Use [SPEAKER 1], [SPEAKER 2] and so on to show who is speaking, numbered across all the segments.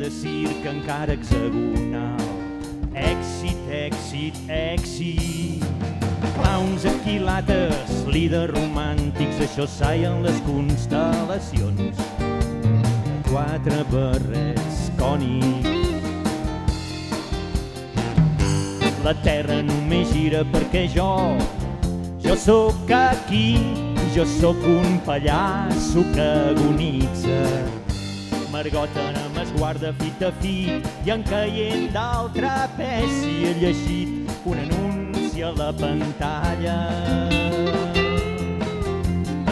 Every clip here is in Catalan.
[SPEAKER 1] de circ encara hexagonal. Èxit, èxit, èxit. Clowns equilates, líders romàntics, això saien les constel·lacions. 4 barrets cònics. La terra només gira perquè jo sóc aquí, jo sóc un pallasso que agonitza. Margoten amb esguarda fit a fit i en caient del trapeci he llegit un anunci a la pantalla.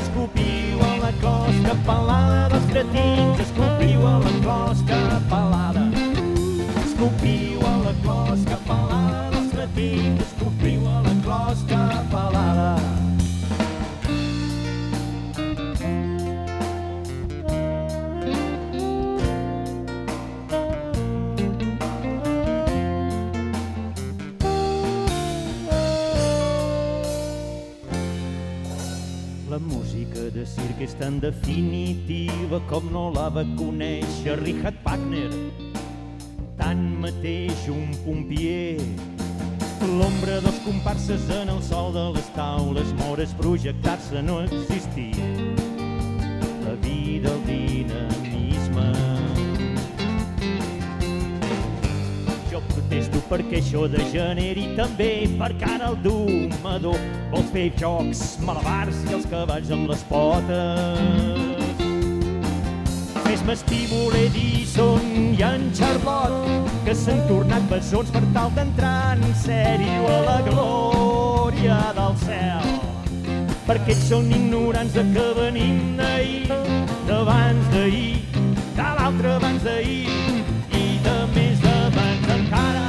[SPEAKER 1] Escopiu a la closca pelada dels cretins, escopiu a la closca pelada. Escopiu a la closca pelada dels cretins, escopiu a la closca pelada. La música de circ és tan definitiva com no la va conèixer Richard Wagner. Tanmateix un pompier, l'ombra dels comparses en el sol de les taules mores, projectar-se no existia. La vida, el dinamisme. Jo protesto perquè això degeneri també, perquè ara el domador vol fer jocs, malabars i els cavalls amb les potes. Fes-me estímul Edison i en Charlotte, que s'han tornat bessons per tal d'entrar en sèrio a la glòria del cel. Perquè ells són ignorants de que venim d'ahir, d'abans d'ahir, de l'altre abans d'ahir i de més abans encara.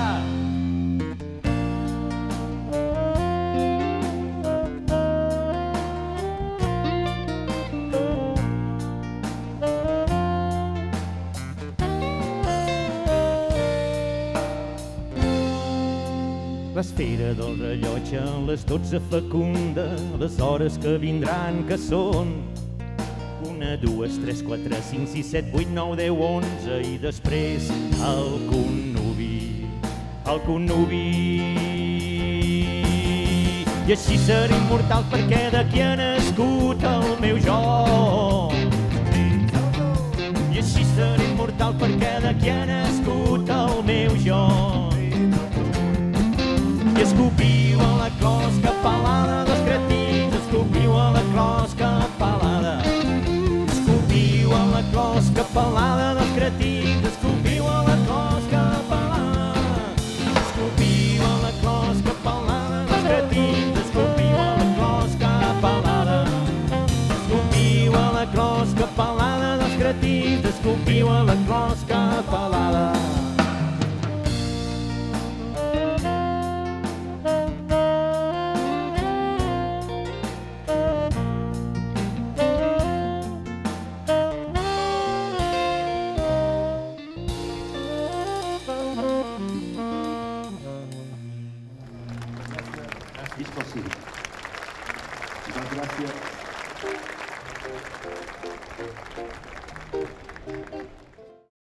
[SPEAKER 1] L'esfera del rellotge a les 12 fecunda, les hores que vindran que són 1, 2, 3, 4, 5, 6, 7, 8, 9, 10, 11 i després el connubi, el connubi. I així seré immortal perquè d'aquí ha nascut el meu jo. I així seré immortal perquè d'aquí ha nascut el meu jo. I escopiu a la closca pelada dels cretins, escopiu a la closca pelada. Escopiu a la closca pelada dels cretins, escopiu a la closca pelada. Escopiu a la closca pelada dels cretins, escopiu a la closca pelada. Escopiu a la closca pelada dels cretins, escopiu a la closca pelada.
[SPEAKER 2] Visca el circ. Moltes gràcies.